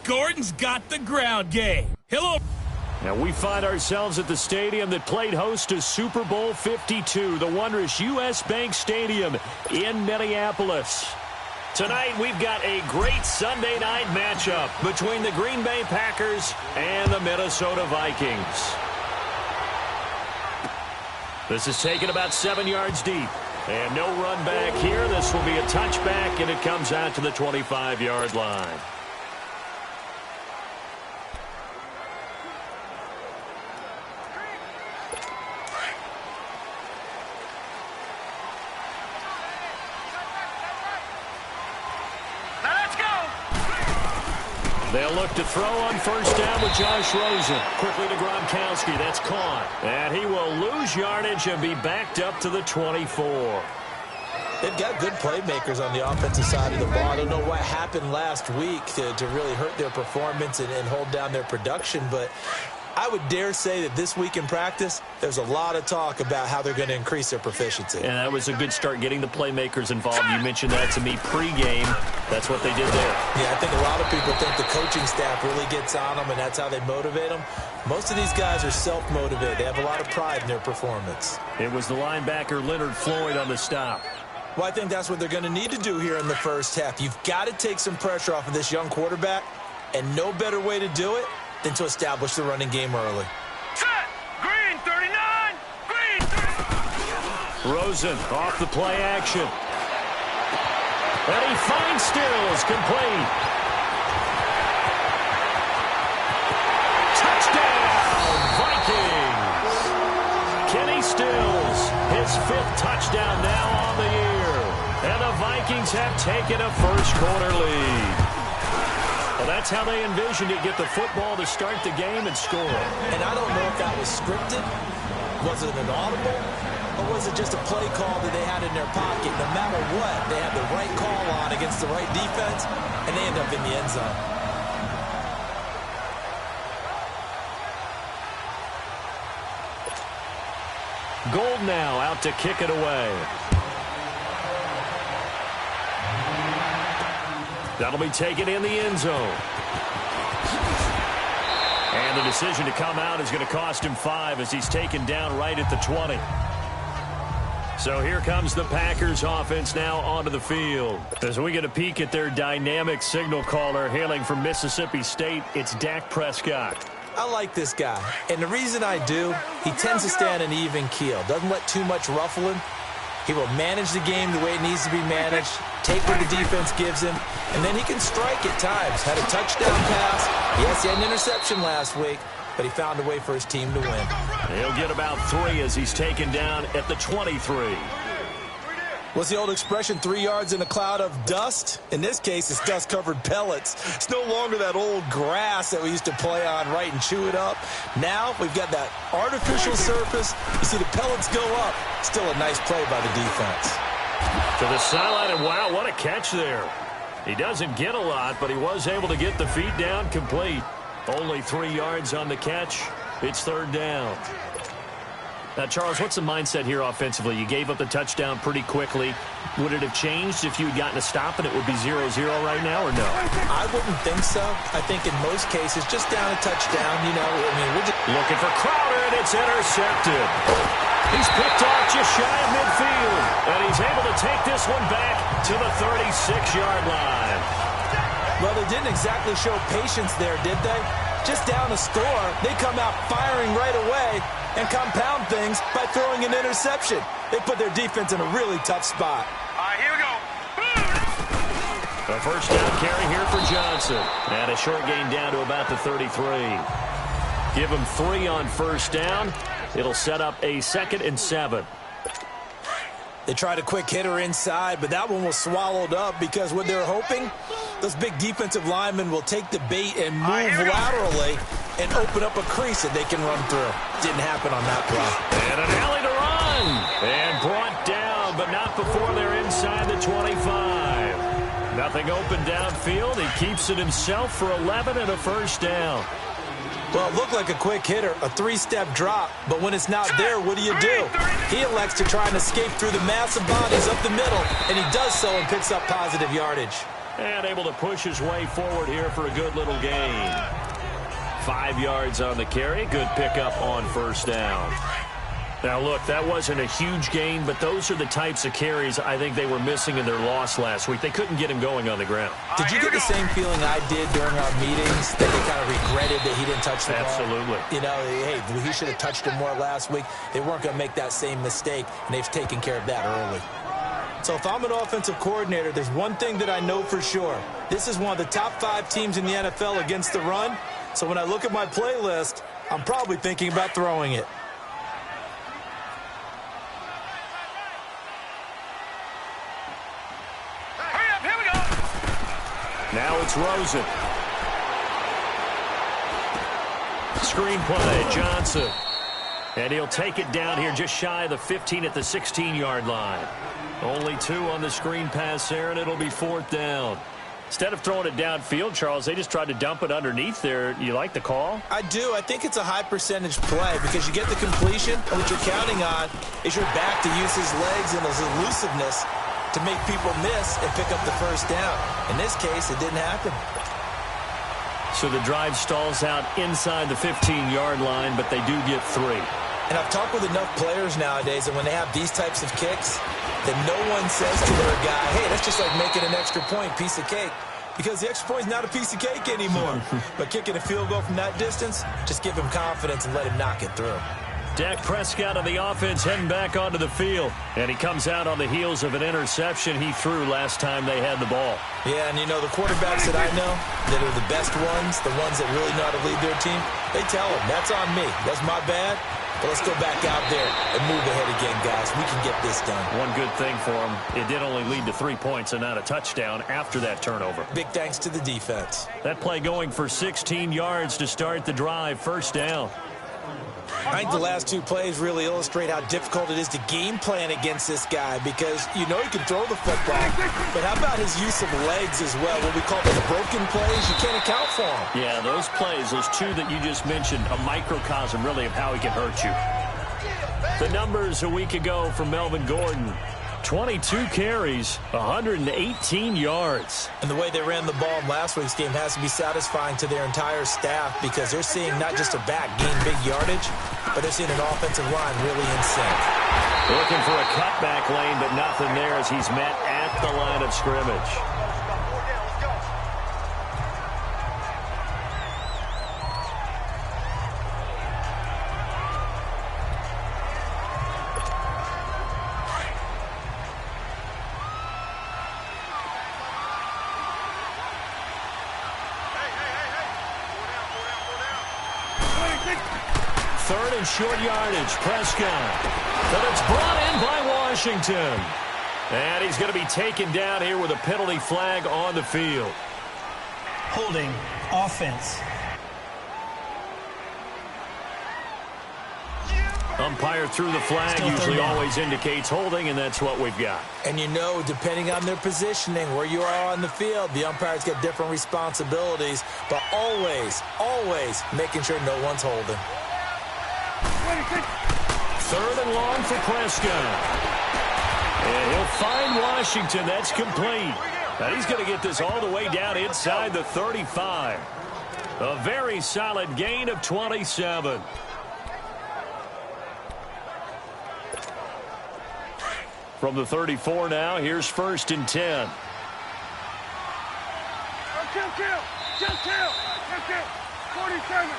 Gordon's got the ground game. Hello. Now we find ourselves at the stadium that played host to Super Bowl 52, the wondrous U.S. Bank Stadium in Minneapolis. Tonight we've got a great Sunday night matchup between the Green Bay Packers and the Minnesota Vikings. This is taken about 7 yards deep. And no run back here. This will be a touchback, and it comes out to the 25-yard line. They'll look to throw on first down with Josh Rosen. Quickly to Gronkowski. That's caught. And he will lose yardage and be backed up to the 24. They've got good playmakers on the offensive side of the ball. I don't know what happened last week to really hurt their performance and hold down their production, but I would dare say that this week in practice, there's a lot of talk about how they're going to increase their proficiency. And that was a good start getting the playmakers involved. You mentioned that to me pregame. That's what they did there. Yeah, I think a lot of people think the coaching staff really gets on them, and that's how they motivate them. Most of these guys are self-motivated. They have a lot of pride in their performance. It was the linebacker Leonard Floyd on the stop. Well, I think that's what they're going to need to do here in the first half. You've got to take some pressure off of this young quarterback, and no better way to do it than to establish the running game early. Set! Green 39! Green 39! Rosen off the play action. And he finds Stills complete. Touchdown, Vikings! Kenny Stills, his 5th touchdown now on the year. And the Vikings have taken a first-quarter lead. Well, that's how they envisioned it, get the football to start the game and score. And I don't know if that was scripted. Was it an audible? Or was it just a play call that they had in their pocket? No matter what, they had the right call on against the right defense, and they end up in the end zone. Gold now out to kick it away. That'll be taken in the end zone. And the decision to come out is going to cost him 5 as he's taken down right at the 20. So here comes the Packers offense now onto the field. As we get a peek at their dynamic signal caller hailing from Mississippi State, it's Dak Prescott. I like this guy, and the reason I do, he tends to stay on an even keel. Doesn't let too much ruffle him. He will manage the game the way it needs to be managed, take what the defense gives him, and then he can strike at times. Had a touchdown pass. Yes, he had an interception last week, but he found a way for his team to win. He'll get about 3 as he's taken down at the 23. What's the old expression, 3 yards in a cloud of dust? In this case, it's dust-covered pellets. It's no longer that old grass that we used to play on, right, and chew it up. Now we've got that artificial surface. You see the pellets go up. Still a nice play by the defense. To the sideline, and wow, what a catch there. He doesn't get a lot, but he was able to get the feet down complete. Only 3 yards on the catch. It's 3rd down. Now, Charles, what's the mindset here offensively? You gave up the touchdown pretty quickly. Would it have changed if you had gotten a stop and it would be 0-0 right now, or no? I wouldn't think so. I think in most cases, just down a touchdown, you know. I mean, we're just looking for Crowder, and it's intercepted. He's picked off just shy of midfield, and he's able to take this one back to the 36-yard line. Well, they didn't exactly show patience there, did they? Just down a score, they come out firing right away and compound things by throwing an interception. They put their defense in a really tough spot. All right, here we go. A first down carry here for Johnson. And a short gain down to about the 33. Give him 3 on first down. It'll set up a 2nd and 7. They tried a quick hitter inside, but that one was swallowed up because what they're hoping, those big defensive linemen will take the bait and move laterally and open up a crease that they can run through. Didn't happen on that play. And an alley to run. And brought down, but not before they're inside the 25. Nothing open downfield. He keeps it himself for 11 and a first down. Well, it looked like a quick hitter, a 3-step drop, but when it's not there, what do? He elects to try and escape through the massive bodies up the middle, and he does so and picks up positive yardage. And able to push his way forward here for a good little gain. 5 yards on the carry. Good pickup on first down. Now, look, that wasn't a huge gain, but those are the types of carries I think they were missing in their loss last week. They couldn't get him going on the ground. Did you get the same feeling I did during our meetings, that they kind of regretted that he didn't touch the ball? Absolutely. You know, hey, he should have touched him more last week. They weren't going to make that same mistake, and they've taken care of that early. So if I'm an offensive coordinator, there's one thing that I know for sure. This is one of the top 5 teams in the NFL against the run. So when I look at my playlist, I'm probably thinking about throwing it. Now it's Rosen. Screen play, Johnson. And he'll take it down here just shy of the 15 at the 16-yard line. Only 2 on the screen pass there, and it'll be 4th down. Instead of throwing it downfield, Charles, they just tried to dump it underneath there. You like the call? I do. I think it's a high-percentage play because you get the completion, and what you're counting on is your back to use his legs and his elusiveness to make people miss and pick up the first down. In this case, it didn't happen. So the drive stalls out inside the 15-yard line, but they do get 3. And I've talked with enough players nowadays that when they have these types of kicks, that no one says to their guy, hey, that's just like making an extra point, piece of cake. Because the extra point is not a piece of cake anymore. But kicking a field goal from that distance, just give him confidence and let him knock it through. Dak Prescott of the offense heading back onto the field. And he comes out on the heels of an interception he threw last time they had the ball. Yeah, and you know, the quarterbacks that I know that are the best ones, the ones that really know how to lead their team, they tell them, that's on me. That's my bad. But let's go back out there and move ahead again, guys. We can get this done. One good thing for him, it did only lead to 3 points and not a touchdown after that turnover. Big thanks to the defense. That play going for 16 yards to start the drive, first down. I think the last 2 plays really illustrate how difficult it is to game plan against this guy because you know he can throw the football, but how about his use of legs as well? What we call the broken plays, you can't account for them. Yeah, those plays, those 2 that you just mentioned, a microcosm really of how he can hurt you. The numbers a week ago for Melvin Gordon. 22 carries, 118 yards. And the way they ran the ball in last week's game has to be satisfying to their entire staff because they're seeing not just a back gain big yardage, but they're seeing an offensive line really in sync. Looking for a cutback lane, but nothing there as he's met at the line of scrimmage. Third and short yardage, Prescott. But it's brought in by Washington. And he's going to be taken down here with a penalty flag on the field. Holding offense. Umpire threw the flag, usually always indicates holding, and that's what we've got. And you know, depending on their positioning, where you are on the field, the umpires get different responsibilities, but always, always making sure no one's holding. Third and long for Prescott. And he'll find Washington. That's complete. Now he's going to get this all the way down inside the 35. A very solid gain of 27. From the 34 now, here's 1st and 10. Kill. 47.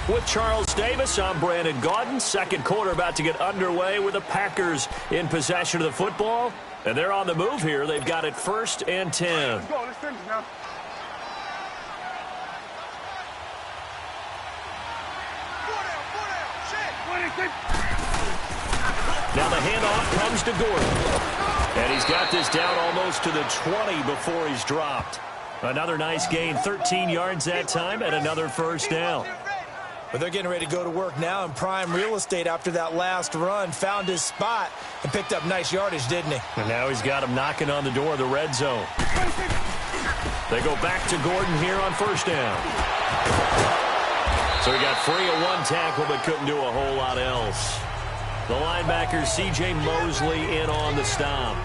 With Charles Davis, I'm Brandon Gaudin. Second quarter about to get underway with the Packers in possession of the football. And they're on the move here. They've got it 1st and 10. Let's go. Let's finish now. Now the handoff comes to Gordon. And he's got this down almost to the 20 before he's dropped. Another nice gain, 13 yards that time, and another first down. But they're getting ready to go to work now in prime real estate after that last run. Found his spot and picked up nice yardage, didn't he? And now he's got him knocking on the door of the red zone. They go back to Gordon here on first down. So he got free of one tackle but couldn't do a whole lot else. The linebacker, C.J. Mosley, in on the stop.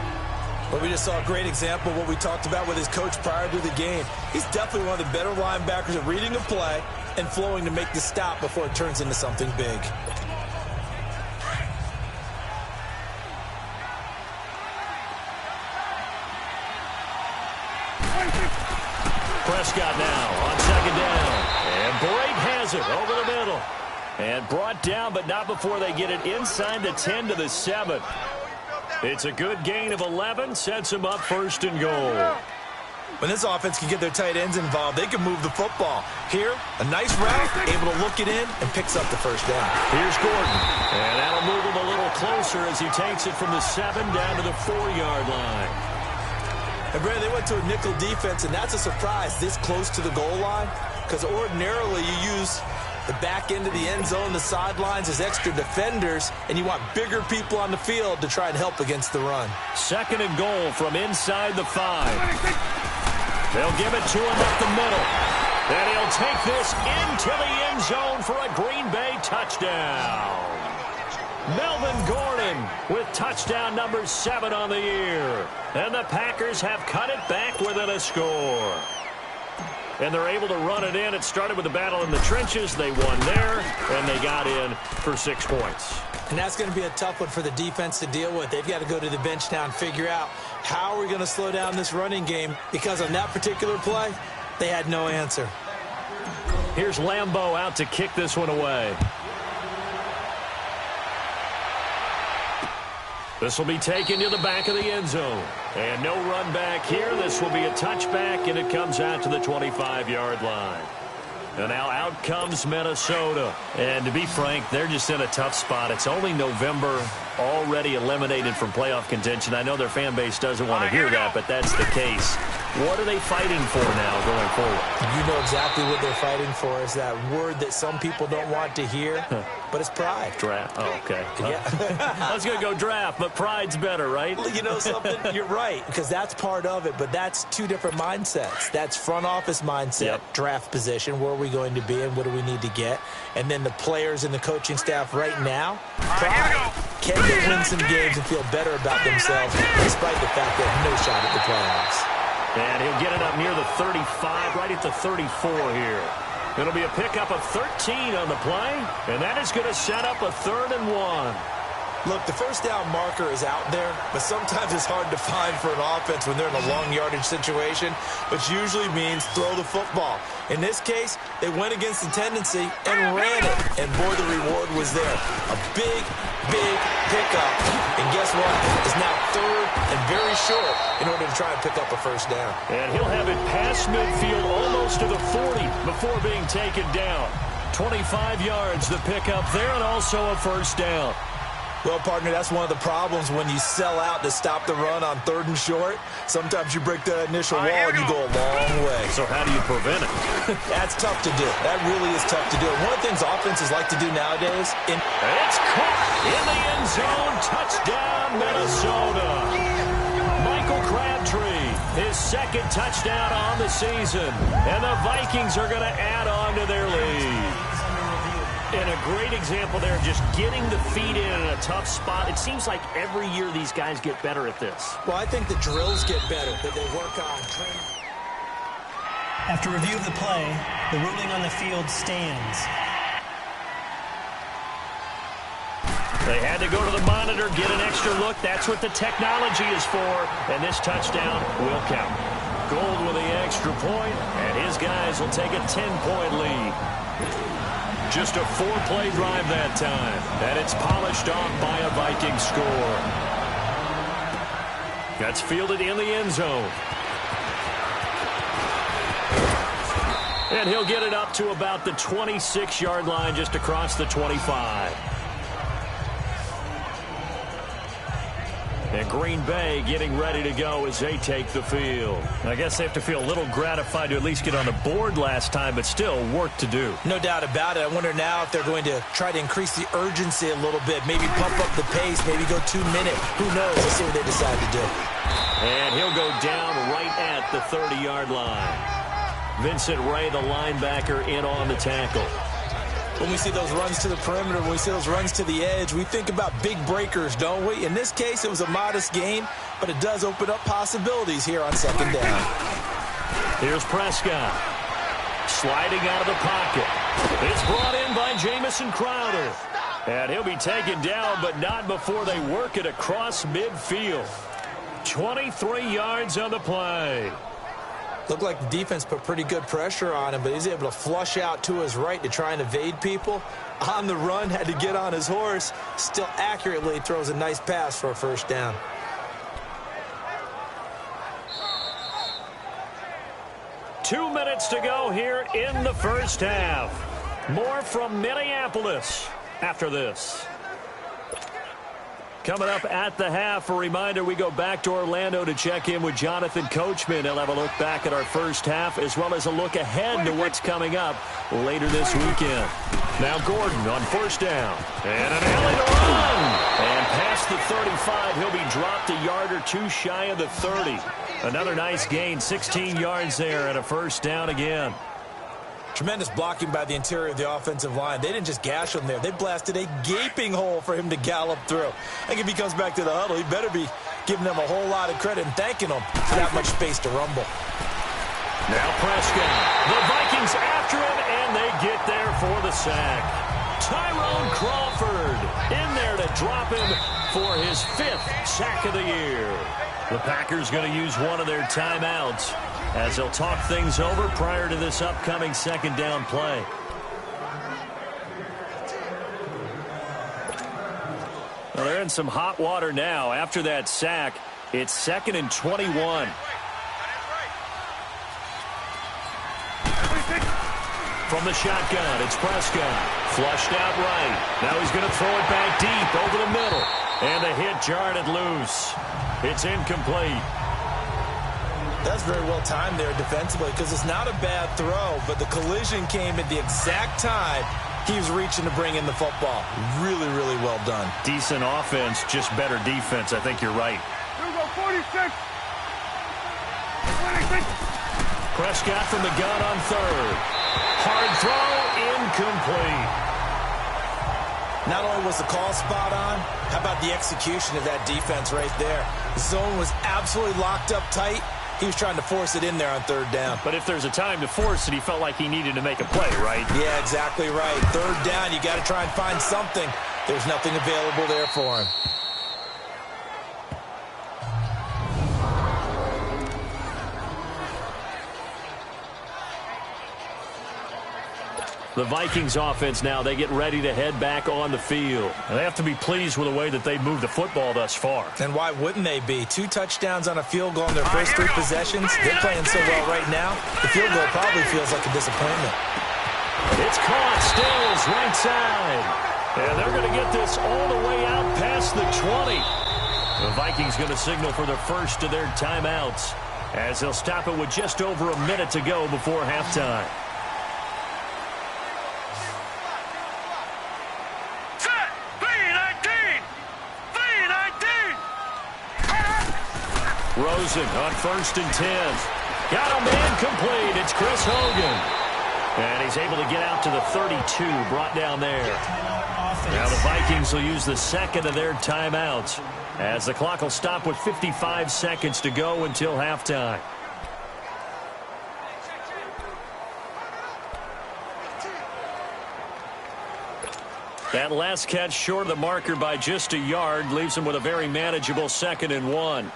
But we just saw a great example of what we talked about with his coach prior to the game. He's definitely one of the better linebackers at reading a play and flowing to make the stop before it turns into something big. Prescott now on second down. And Brake has it over the middle. And brought down, but not before they get it inside the 10 to the 7. It's a good gain of 11, sets them up first and goal. When this offense can get their tight ends involved, they can move the football. Here, a nice route, able to look it in, and picks up the first down. Here's Gordon. And that'll move him a little closer as he takes it from the 7 down to the 4-yard line. And Brad, they went to a nickel defense, and that's a surprise this close to the goal line, because ordinarily you use the back end of the end zone, the sidelines as extra defenders, and you want bigger people on the field to try and help against the run. Second and goal from inside the 5. They'll give it to him up the middle. And he'll take this into the end zone for a Green Bay touchdown. Melvin Gordon with touchdown number 7 on the year. And the Packers have cut it back within a score. And they're able to run it in. It started with the battle in the trenches. They won there, and they got in for 6 points. And that's going to be a tough one for the defense to deal with. They've got to go to the bench now and figure out how are we going to slow down this running game, because on that particular play, they had no answer. Here's Lambeau out to kick this one away. This will be taken to the back of the end zone. And no run back here. This will be a touchback, and it comes out to the 25-yard line. And now out comes Minnesota. And to be frank, they're just in a tough spot. It's only November, already eliminated from playoff contention. I know their fan base doesn't want to hear that, but that's the case. What are they fighting for now going forward? You know exactly what they're fighting for. Is that word that some people don't want to hear, but it's pride. Draft. Oh, okay. Yeah. I was going to go draft, but pride's better, right? You know something? You're right, because that's part of it, but that's two different mindsets. That's front office mindset, draft position, where are we going to be and what do we need to get? And then the players and the coaching staff right now, pride. Can they win some games and feel better about themselves despite the fact they have no shot at the playoffs? And he'll get it up near the 35, right at the 34 here. It'll be a pickup of 13 on the play, and that is going to set up a 3rd and 1. Look, the first down marker is out there, but sometimes it's hard to find for an offense when they're in a long yardage situation, which usually means throw the football. In this case, they went against the tendency and ran it, and boy, the reward was there. A big, big pickup, and guess what? It's now 3rd and very short in order to try and pick up a first down. And he'll have it past midfield almost to the 40 before being taken down. 25 yards the pickup there, and also a first down. Well, partner, that's one of the problems when you sell out to stop the run on 3rd and short. Sometimes you break that initial wall and you go a long way. So how do you prevent it? That's tough to do. That really is tough to do. One of the things offenses like to do nowadays... It's caught in the end zone. Touchdown, Minnesota. Michael Crabtree, his 2nd touchdown on the season. And the Vikings are going to add on to their lead. And a great example there, just getting the feet in a tough spot. It seems like every year these guys get better at this. Well, I think the drills get better, that they work on training. After review of the play, the ruling on the field stands. They had to go to the monitor, get an extra look. That's what the technology is for. And this touchdown will count. Gold with the extra point, and his guys will take a 10-point lead. Just a 4-play drive that time, and it's polished off by a Viking score. That's fielded in the end zone. And he'll get it up to about the 26-yard line, just across the 25. And Green Bay getting ready to go as they take the field. I guess they have to feel a little gratified to at least get on the board last time, but still work to do. No doubt about it. I wonder now if they're going to try to increase the urgency a little bit, maybe pump up the pace, maybe go 2-minute. Who knows? Let's see what they decide to do. And he'll go down right at the 30-yard line. Vincent Ray, the linebacker, in on the tackle. When we see those runs to the perimeter, when we see those runs to the edge, we think about big breakers, don't we? In this case, it was a modest gain, but it does open up possibilities here on second down. Here's Prescott. Sliding out of the pocket. It's brought in by Jamison Crowder. And he'll be taken down, but not before they work it across midfield. 23 yards on the play. Looked like the defense put pretty good pressure on him, but he's able to flush out to his right to try and evade people. On the run, had to get on his horse. Still accurately throws a nice pass for a first down. Two minutes to go here in the first half. More from Minneapolis after this. Coming up at the half, a reminder, we go back to Orlando to check in with Jonathan Coachman. He'll have a look back at our first half as well as a look ahead to what's coming up later this weekend. Now Gordon on first down. And an alley to run. And past the 35, he'll be dropped a yard or two shy of the 30. Another nice gain, 16 yards there and a first down again. Tremendous blocking by the interior of the offensive line. They didn't just gash him there. They blasted a gaping hole for him to gallop through. I think if he comes back to the huddle, he better be giving them a whole lot of credit and thanking them for that much space to rumble. Now Prescott. The Vikings after him, and they get there for the sack. Tyrone Crawford in there to drop him for his 5th sack of the year. The Packers going to use one of their timeouts as they'll talk things over prior to this upcoming second down play. Well, they're in some hot water now. After that sack, it's 2nd and 21. From the shotgun, it's Prescott. Flushed out right. Now he's going to throw it back deep over the middle. And the hit jarred it loose. It's incomplete. That's very well timed there defensively because it's not a bad throw, but the collision came at the exact time he was reaching to bring in the football. Really, really well done. Decent offense, just better defense. I think you're right. Here we go, 46. 26. Prescott from the gun on third. Hard throw, incomplete. Not only was the call spot on, how about the execution of that defense right there? The zone was absolutely locked up tight. He was trying to force it in there on third down. But if there's a time to force it, he felt like he needed to make a play, right? Yeah, exactly right. Third down, you got to try and find something. There's nothing available there for him. The Vikings offense now, they get ready to head back on the field. And they have to be pleased with the way that they've moved the football thus far. And why wouldn't they be? 2 touchdowns on a field goal in their first 3 possessions. They're playing so well right now, the field goal probably feels like a disappointment. It's caught, Stills, right side. And they're going to get this all the way out past the 20. The Vikings going to signal for the first of their timeouts as they'll stop it with just over a minute to go before halftime. Rosen on 1st and 10. Got a man complete. It's Chris Hogan. And he's able to get out to the 32, brought down there. Now the Vikings will use the second of their timeouts as the clock will stop with 55 seconds to go until halftime. That last catch short of the marker by just a yard leaves him with a very manageable 2nd and 1.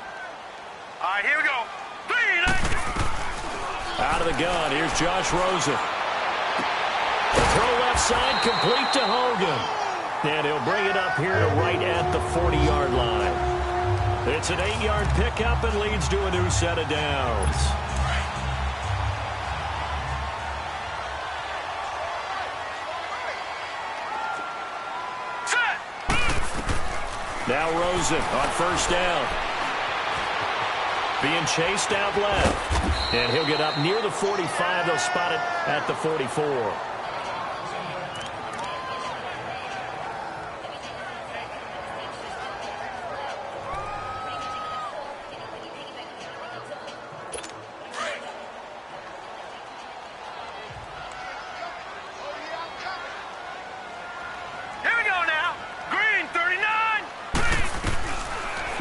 All right, here we go. Out of the gun, here's Josh Rosen. The throw left side, complete to Hogan. And he'll bring it up here to right at the 40-yard line. It's an 8-yard pickup and leads to a new set of downs. Now Rosen on 1st down. Being chased out left. And he'll get up near the 45. They'll spot it at the 44.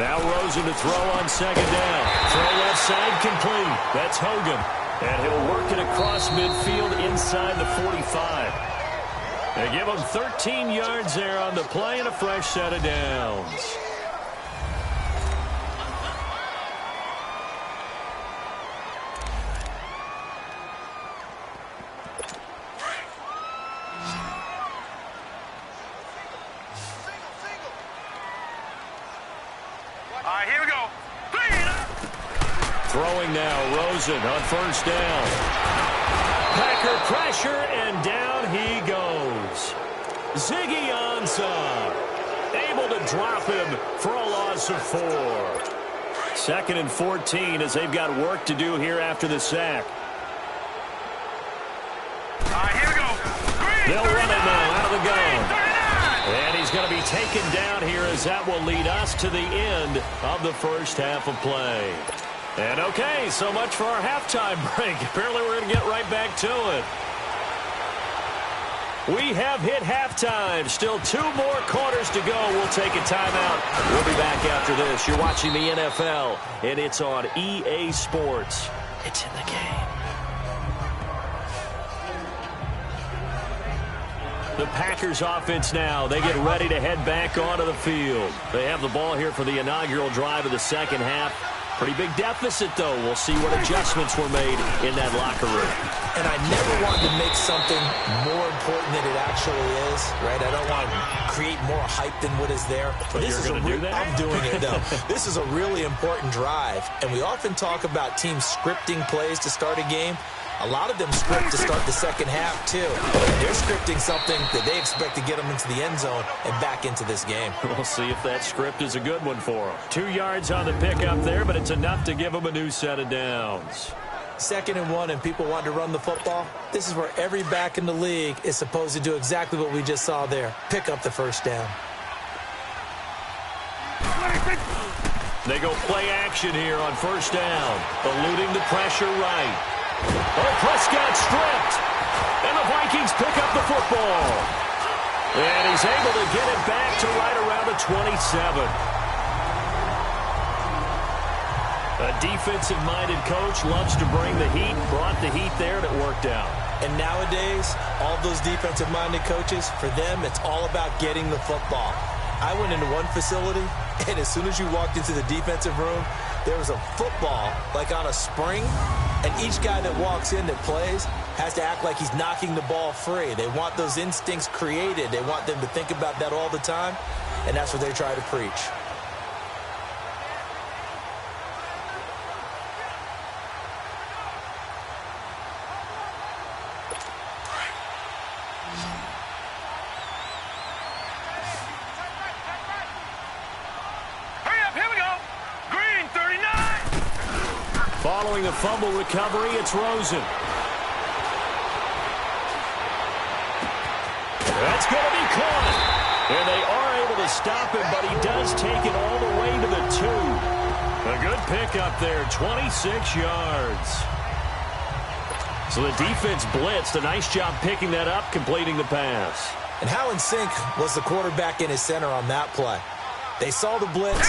Now Rosen to throw on second down. Throw left side complete. That's Hogan. And he'll work it across midfield inside the 45. They give him 13 yards there on the play and a fresh set of downs. All right, here we go. Throwing now, Rosen on first down. Packer pressure, and down he goes. Ziggy Ansah able to drop him for a loss of 4. 2nd and 14 as they've got work to do here after the sack. All right, here we go. They'll run it now out of the gun. And he's going to be taken down here as that will lead us to the end of the first half of play. And okay, so much for our halftime break. Apparently we're going to get right back to it. We have hit halftime. Still 2 more quarters to go. We'll take a timeout. We'll be back after this. You're watching the NFL, and it's on EA Sports. It's in the game. The Packers offense now. They get ready to head back onto the field. They have the ball here for the inaugural drive of the second half. Pretty big deficit, though. We'll see what adjustments were made in that locker room. And I never wanted to make something more important than it actually is, right? I don't want to create more hype than what is there. But you're going to do that? I'm doing it, though. This is a really important drive, and we often talk about teams scripting plays to start a game. A lot of them script to start the second half, too. They're scripting something that they expect to get them into the end zone and back into this game. We'll see if that script is a good one for them. 2 yards on the pickup there, but it's enough to give them a new set of downs. 2nd and 1, and people want to run the football. This is where every back in the league is supposed to do exactly what we just saw there. Pick up the first down. They go play action here on first down. Eluding the pressure right. Oh, Prescott stripped. And the Vikings pick up the football. And he's able to get it back to right around the 27. A defensive-minded coach loves to bring the heat, brought the heat there, and it worked out. And nowadays, all those defensive-minded coaches, for them, it's all about getting the football. I went into one facility, and as soon as you walked into the defensive room, there was a football, like on a spring, and each guy that walks in that plays has to act like he's knocking the ball free. They want those instincts created. They want them to think about that all the time, and that's what they try to preach. Following the fumble recovery, it's Rosen. That's going to be caught. And they are able to stop him, but he does take it all the way to the 2. A good pickup there, 26 yards. So the defense blitzed. A nice job picking that up, completing the pass. And how in sync was the quarterback and his center on that play? They saw the blitz,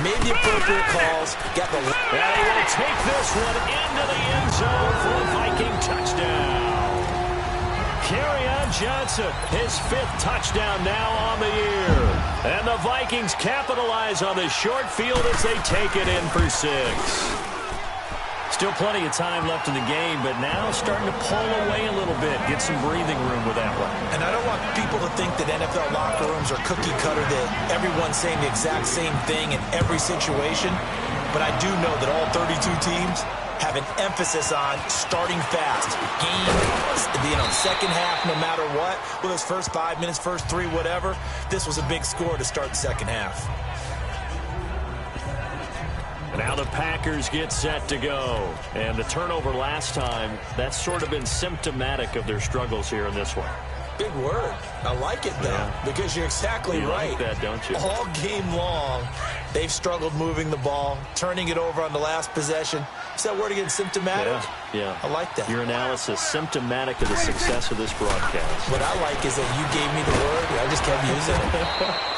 made the appropriate calls, got the... And he will take this one into the end zone for a Viking touchdown. Kerryon Johnson, his 5th touchdown now on the year. And the Vikings capitalize on this short field as they take it in for 6. Still plenty of time left in the game, but now starting to pull away a little bit, get some breathing room with that one. And I don't want people to think that NFL locker rooms are cookie cutter, that everyone's saying the exact same thing in every situation. But I do know that all 32 teams have an emphasis on starting fast. Game, second half, no matter what. Well, those first 5 minutes, first 3, whatever. This was a big score to start the second half. Now the Packers get set to go. And the turnover last time, that's sort of been symptomatic of their struggles here in this one. Big word. I like it, though, because you're exactly right. You like that, don't you? All game long, they've struggled moving the ball, turning it over on the last possession. Is that word again, symptomatic? Yeah. I like that. Your analysis, symptomatic of the success of this broadcast. What I like is that you gave me the word, and I just kept using it.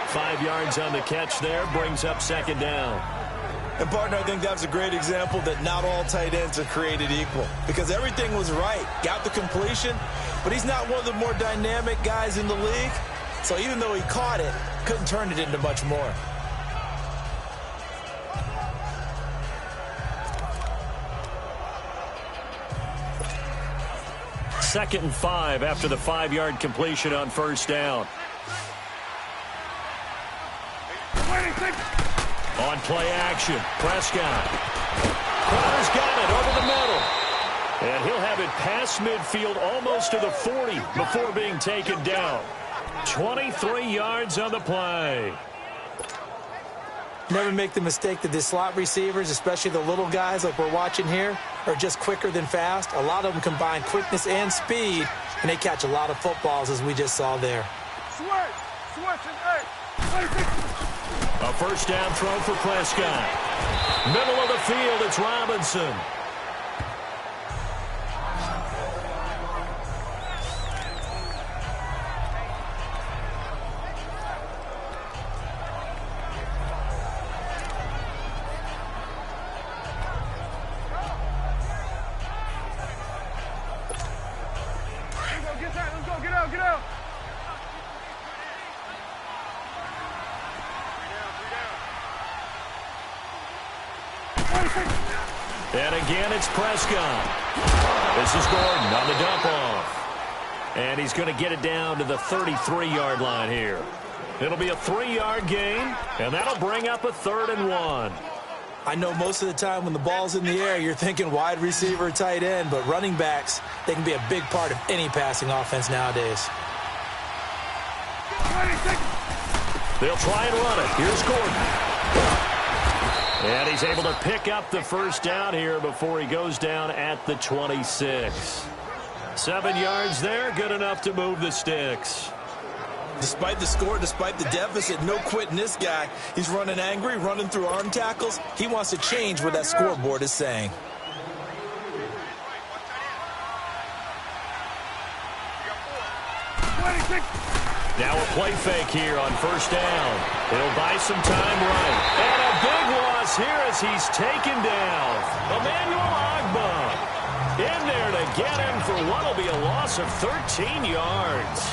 5 yards on the catch there, brings up second down. And, partner, I think that was a great example that not all tight ends are created equal, because everything was right. Got the completion, but he's not one of the more dynamic guys in the league. So even though he caught it, couldn't turn it into much more. Second and 5 after the 5-yard completion on first down. On play action, Prescott. Crowder's got it over the middle. And he'll have it past midfield almost to the 40 before being taken down. 23 yards on the play. Never make the mistake that the slot receivers, especially the little guys like we're watching here, are just quicker than fast. A lot of them combine quickness and speed, and they catch a lot of footballs, as we just saw there. A first down throw for Prescott. Middle of the field, it's Robinson. And again, it's Prescott. This is Gordon on the dump-off. And he's going to get it down to the 33-yard line here. It'll be a 3-yard gain, and that'll bring up a 3rd and 1. I know most of the time when the ball's in the air, you're thinking wide receiver, tight end, but running backs, they can be a big part of any passing offense nowadays. They'll try and run it. Here's Gordon. And he's able to pick up the first down here before he goes down at the 26. 7 yards there, good enough to move the sticks. Despite the score, despite the deficit, no quitting this guy. He's running angry, running through arm tackles. He wants to change what that scoreboard is saying. Now a play fake here on first down. He'll buy some time right. And a big loss here as he's taken down. Emmanuel Ogbah in there to get him for what will be a loss of 13 yards.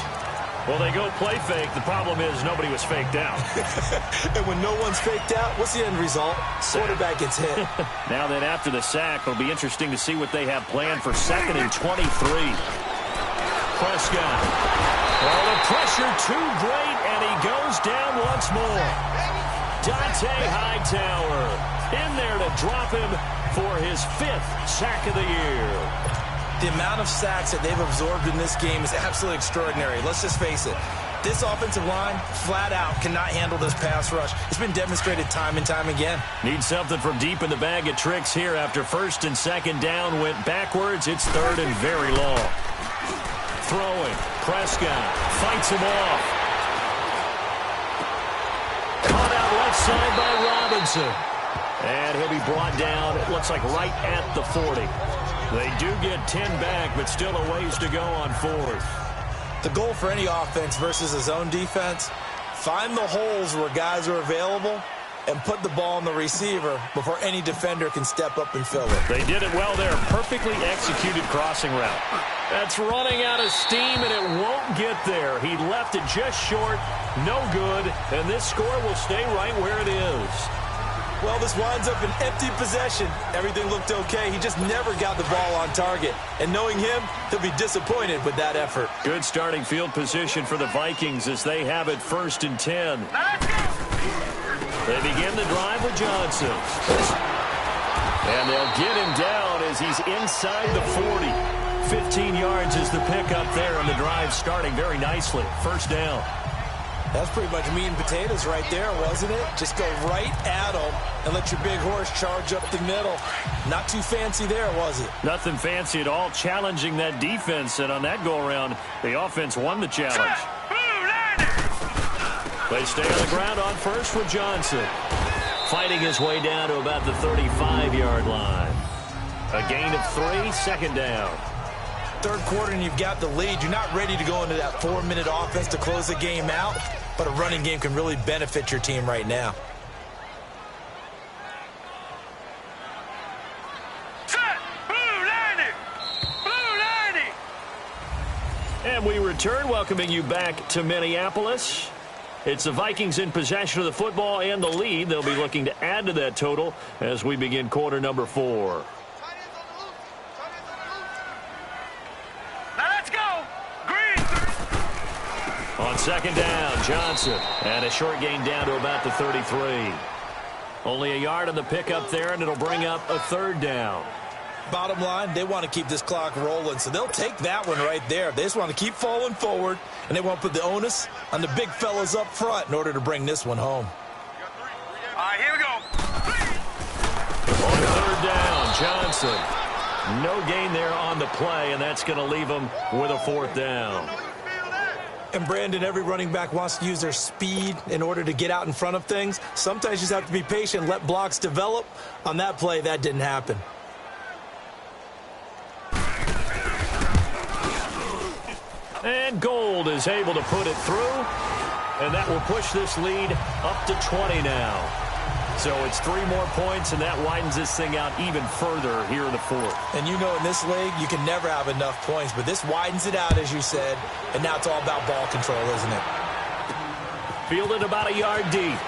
Well, they go play fake. The problem is nobody was faked out. And when no one's faked out, what's the end result? Quarterback gets hit. Now that after the sack, it'll be interesting to see what they have planned for 2nd and 23. Prescott. Well, the pressure too great, and he goes down once more. Dante Hightower in there to drop him for his 5th sack of the year. The amount of sacks that they've absorbed in this game is absolutely extraordinary. Let's just face it. This offensive line, flat out, cannot handle this pass rush. It's been demonstrated time and time again. Need something from deep in the bag of tricks here after 1st and 2nd down went backwards. It's 3rd and very long. Throwing. Prescott fights him off. Caught out left side by Robinson. And he'll be brought down, it looks like right at the 40. They do get 10 back, but still a ways to go on 4th. The goal for any offense versus a zone defense, find the holes where guys are available and put the ball on the receiver before any defender can step up and fill it. They did it well there. Perfectly executed crossing route. That's running out of steam, and it won't get there. He left it just short. No good. And this score will stay right where it is. Well, this winds up an empty possession. Everything looked okay. He just never got the ball on target. And knowing him, he'll be disappointed with that effort. Good starting field position for the Vikings as they have it 1st and 10. They begin the drive with Johnson. And they'll get him down as he's inside the 40. 15 yards is the pickup there, and the drive starting very nicely. 1st down. That's pretty much meat and potatoes right there, wasn't it? Just go right at them and let your big horse charge up the middle. Not too fancy there, was it? Nothing fancy at all, challenging that defense, and on that go-around, the offense won the challenge. They stay on the ground on 1st with Johnson. Fighting his way down to about the 35-yard line. A gain of 3, 2nd down. 3rd quarter and you've got the lead. You're not ready to go into that 4-minute offense to close the game out. but a running game can really benefit your team right now. And we return, welcoming you back to Minneapolis. It's the Vikings in possession of the football and the lead. They'll be looking to add to that total as we begin quarter number 4. Now let's go. Green. On second down, Johnson. And a short gain down to about the 33. Only a yard on the pickup there, and it'll bring up a third down. Bottom line, they want to keep this clock rolling, so they'll take that one right there. They just want to keep falling forward, and they want to put the onus on the big fellas up front in order to bring this one home. All right, here we go. On third down, Johnson. No gain there on the play, and that's going to leave them with a fourth down. And, Brandon, every running back wants to use their speed in order to get out in front of things. Sometimes you just have to be patient, let blocks develop. On that play, that didn't happen. And Gold is able to put it through, and that will push this lead up to 20 now. So it's 3 more points, and that widens this thing out even further here in the fourth. And you know, in this league, you can never have enough points, but this widens it out, as you said, and now it's all about ball control, isn't it? Fielded about a yard deep.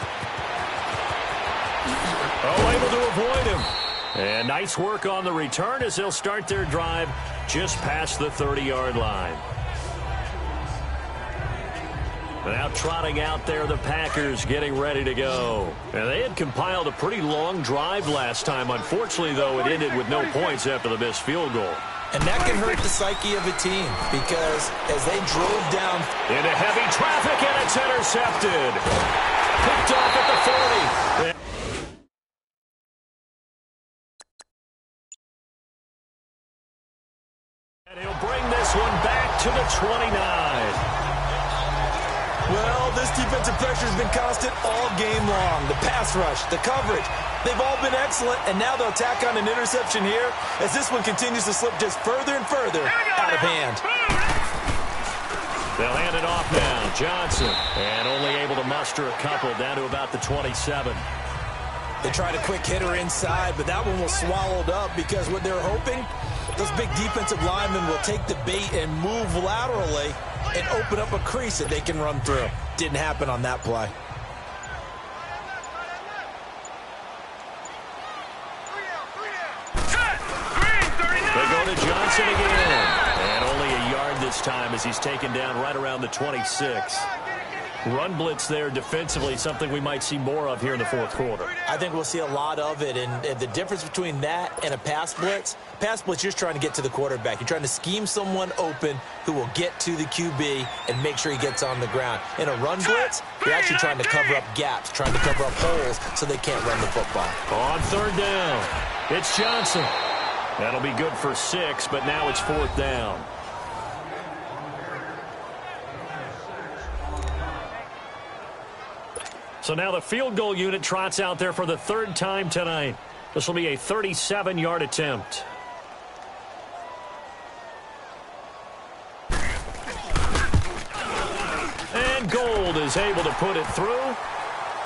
Oh, able to avoid him. And nice work on the return as they'll start their drive just past the 30-yard line. Now trotting out there, the Packers getting ready to go. And they had compiled a pretty long drive last time. Unfortunately, though, it ended with no points after the missed field goal. And that can hurt the psyche of a team because as they drove down into heavy traffic, and it's intercepted. Picked off at the 40. And he'll bring this one back to the 29. Well, this defensive pressure has been constant all game long. The pass rush, the coverage, they've all been excellent, and now they'll tack on an interception here as this one continues to slip just further and further out of hand. They'll hand it off now. Johnson, and only able to muster a couple down to about the 27. They tried a quick hitter inside, but that one was swallowed up because what they're hoping, those big defensive linemen will take the bait and move laterally and open up a crease that they can run through. Didn't happen on that play. They go to Johnson again. And only a yard this time as he's taken down right around the 26. Run blitz there defensively, something we might see more of here in the fourth quarter. I think we'll see a lot of it, and the difference between that and a pass blitz, you're just trying to get to the quarterback. You're trying to scheme someone open who will get to the QB and make sure he gets on the ground. In a run blitz, you're actually trying to cover up gaps, trying to cover up holes so they can't run the football. On third down, it's Johnson. That'll be good for 6, but now it's fourth down. So now the field goal unit trots out there for the 3rd time tonight. This will be a 37-yard attempt. And Gold is able to put it through.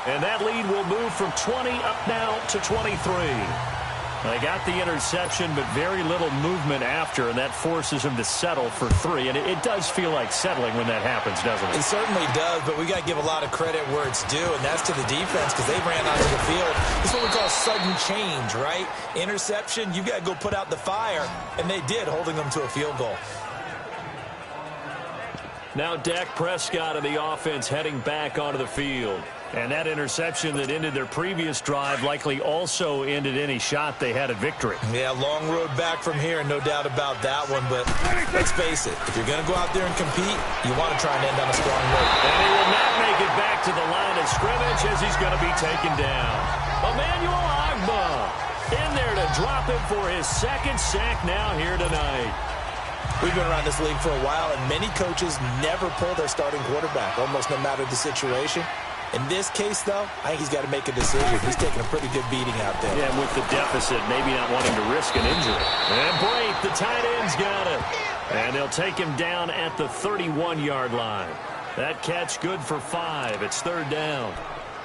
And that lead will move from 20 up now to 23. They got the interception, but very little movement after, and that forces him to settle for 3. And it does feel like settling when that happens, doesn't it? It certainly does, but we got to give a lot of credit where it's due, and that's to the defense because they ran onto the field. This is what we call sudden change, right? Interception, you got to go put out the fire, and they did, holding them to a field goal. Now Dak Prescott of the offense heading back onto the field. And that interception that ended their previous drive likely also ended any shot they had at victory. Yeah, long road back from here, no doubt about that one. But let's face it, if you're going to go out there and compete, you want to try and end on a strong note. And he will not make it back to the line of scrimmage as he's going to be taken down. Emmanuel Agba in there to drop him for his 2nd sack now here tonight. We've been around this league for a while, and many coaches never pull their starting quarterback, almost no matter the situation. In this case, though, I think he's got to make a decision. He's taking a pretty good beating out there. Yeah, and with the deficit, maybe not wanting to risk an injury. And Brate, the tight end's got it. And they'll take him down at the 31-yard line. That catch good for 5. It's third down.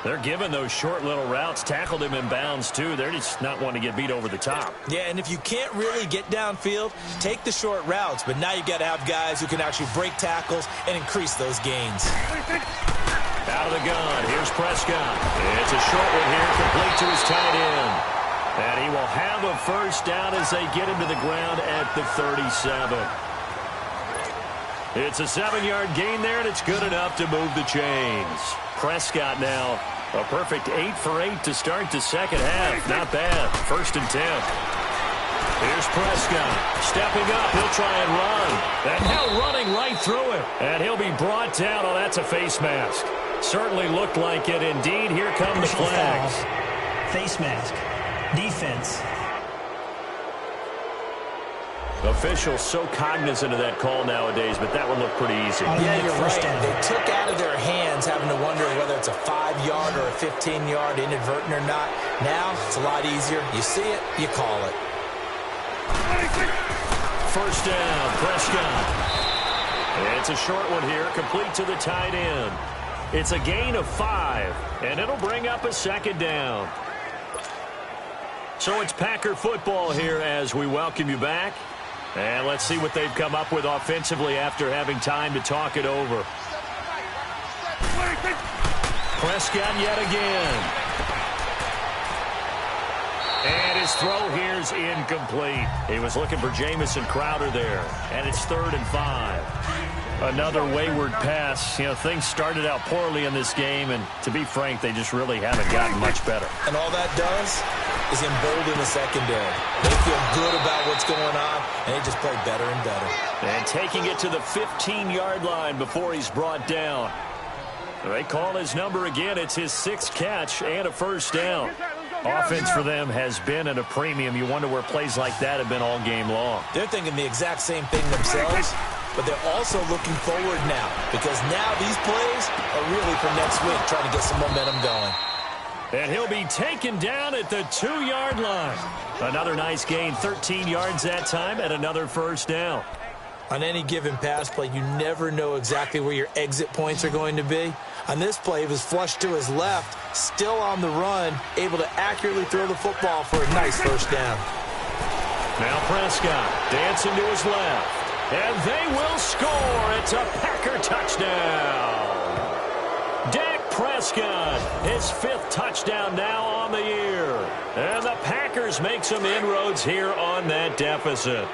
They're giving those short little routes. Tackled him in bounds, too. They're just not wanting to get beat over the top. Yeah, and if you can't really get downfield, take the short routes. But now you got to have guys who can actually break tackles and increase those gains. Out of the gun. Here's Prescott. It's a short one here, complete to his tight end. And he will have a first down as they get him to the ground at the 37. It's a 7-yard gain there, and it's good enough to move the chains. Prescott now a perfect 8 for 8 to start the second half. Not bad. 1st and 10. Here's Prescott stepping up. He'll try and run. And now running right through him. And he'll be brought down. Oh, that's a face mask. Certainly looked like it indeed. Here come the flags. Face mask. Defense. Officials so cognizant of that call nowadays, but that one looked pretty easy. Yeah, you're right. They took out of their hands having to wonder whether it's a 5-yard or a 15-yard inadvertent or not. Now it's a lot easier. You see it, you call it. First down, Prescott. It's a short one here, complete to the tight end. It's a gain of 5, and it'll bring up a second down. So it's Packer football here as we welcome you back. And let's see what they've come up with offensively after having time to talk it over. Prescott yet again. And his throw here's incomplete. He was looking for Jamison Crowder there. And it's 3rd and 5. Another wayward pass. You know, things started out poorly in this game, and to be frank, they just really haven't gotten much better. And all that does is embolden the secondary. They feel good about what's going on, and they just play better and better. And taking it to the 15-yard line before he's brought down. They call his number again. It's his 6th catch and a first down. Offense for them has been at a premium. You wonder where plays like that have been all game long. They're thinking the exact same thing themselves, but they're also looking forward now because now these plays are really for next week, trying to get some momentum going. And he'll be taken down at the 2-yard line. Another nice gain, 13 yards that time, and another first down. On any given pass play, you never know exactly where your exit points are going to be. On this play, he was flushed to his left, still on the run, able to accurately throw the football for a nice first down. Now Prescott dancing to his left, and they will score. It's a Packer touchdown. Dak Prescott, his 5th touchdown now on the year. And the Packers make some inroads here on that deficit.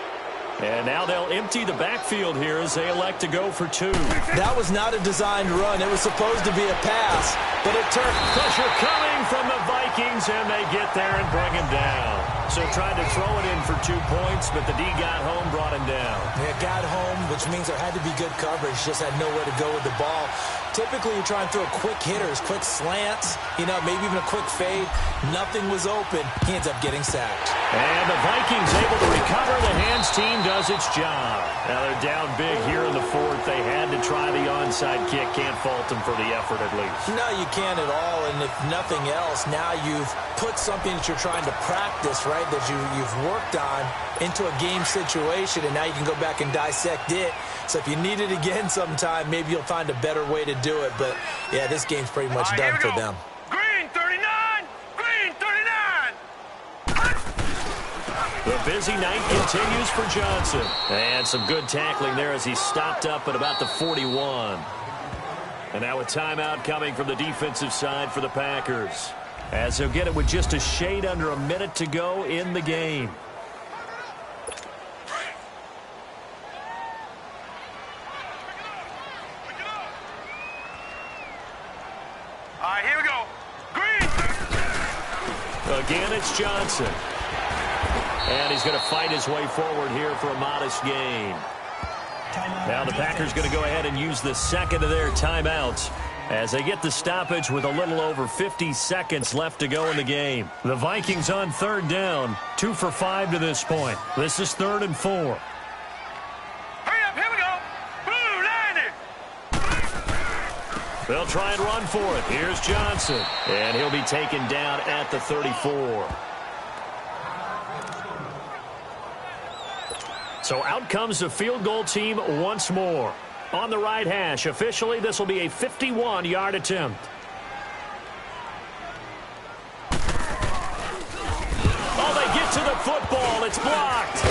And now they'll empty the backfield here as they elect to go for 2. That was not a designed run. It was supposed to be a pass, but it turned. Pressure coming from the Vikings, and they get there and bring him down. So tried to throw it in for 2 points, but the D got home, brought him down. Yeah, got home, which means there had to be good coverage. Just had nowhere to go with the ball. Typically, you try and throw quick hitters, quick slants, you know, maybe even a quick fade. Nothing was open. He ends up getting sacked. And the Vikings able to recover. The hands team does its job. Now they're down big here in the 4th. They had to try the onside kick. Can't fault them for the effort at least. No, you can't at all. And if nothing else, now you've put something that you're trying to practice, right, that you've worked on into a game situation, and now you can go back and dissect it. So if you need it again sometime, maybe you'll find a better way to do it. But, yeah, this game's pretty much done for them. Green 39! Green 39! The busy night continues for Johnson. And some good tackling there as he stopped up at about the 41. And now a timeout coming from the defensive side for the Packers, as they'll get it with just a shade under a minute to go in the game. All right, here we go. Green! Again, it's Johnson. And he's going to fight his way forward here for a modest gain. Now the Packers going to go ahead and use the 2nd of their timeouts as they get the stoppage with a little over 50 seconds left to go in the game. The Vikings on 3rd down, 2 for 5 to this point. This is 3rd and 4. Hurry up, here we go. Blue 90. They'll try and run for it. Here's Johnson, and he'll be taken down at the 34. So out comes the field goal team once more. on the right hash. Officially, this will be a 51-yard attempt. Oh, they get to the football. It's blocked.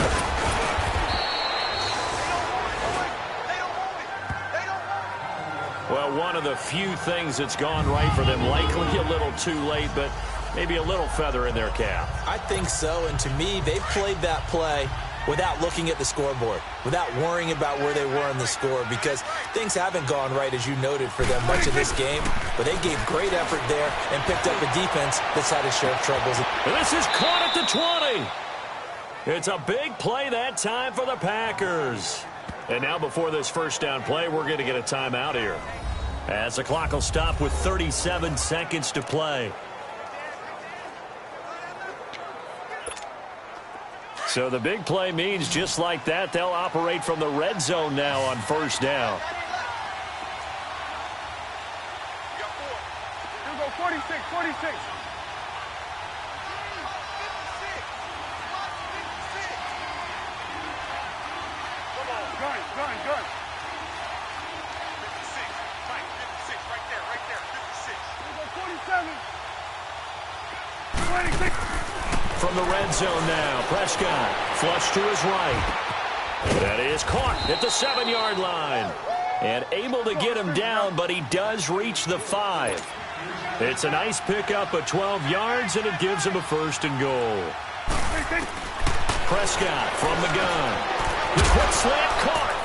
Well, one of the few things that's gone right for them. Likely a little too late, but maybe a little feather in their cap. I think so, and to me, they played that play without looking at the scoreboard, without worrying about where they were in the score, because things haven't gone right, as you noted, for them much of this game, but they gave great effort there and picked up a defense that's had its share of troubles. And this is caught at the 20. It's a big play that time for the Packers. And now before this first down play, we're going to get a timeout here, as the clock will stop with 37 seconds to play. So the big play means just like that, they'll operate from the red zone now on first down. You got 4. Here we go, 46, 46. Come on, gun. 56, Mike, 56, right there, 56. Here we go, 47. 26. From the red zone now, Prescott flush to his right. That is caught at the 7-yard line. And able to get him down, but he does reach the 5. It's a nice pickup of 12 yards, and it gives him a first and goal. Prescott from the gun. The quick slant caught.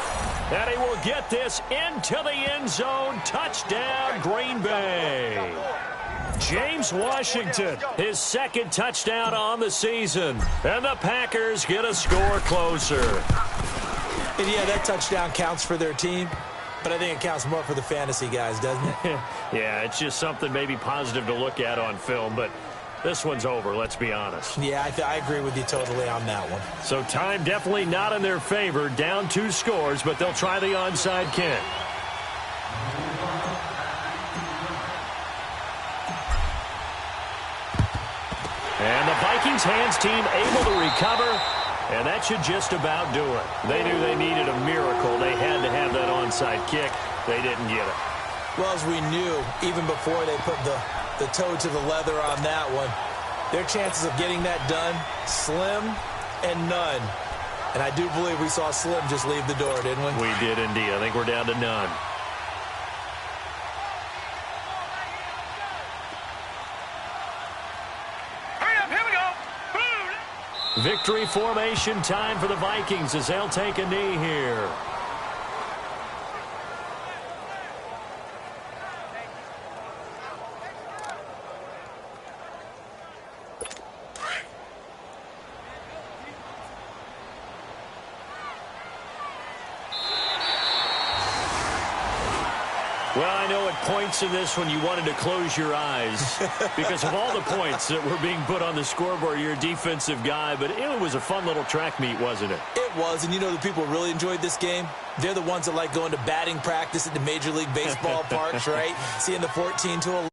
And he will get this into the end zone. Touchdown, Green Bay. James Washington, his second touchdown on the season. And the Packers get a score closer. And yeah, that touchdown counts for their team, but I think it counts more for the fantasy guys, doesn't it? Yeah, it's just something maybe positive to look at on film, but this one's over, let's be honest. Yeah, I agree with you totally on that one. So time definitely not in their favor. Down 2 scores, but they'll try the onside kick. And the Vikings hands team able to recover, and that should just about do it. They knew they needed a miracle. They had to have that onside kick. They didn't get it. Well, as we knew, even before they put the toe to the leather on that one, their chances of getting that done, slim and none. And I do believe we saw Slim just leave the door, didn't we? We did indeed. I think we're down to none. Victory formation time for the Vikings as they'll take a knee here. Well, I know at points in this one you wanted to close your eyes because of all the points that were being put on the scoreboard. You're a defensive guy, but it was a fun little track meet, wasn't it? It was, and you know the people who really enjoyed this game? They're the ones that like going to batting practice at the Major League Baseball parks, right? Seeing the 14 to 11.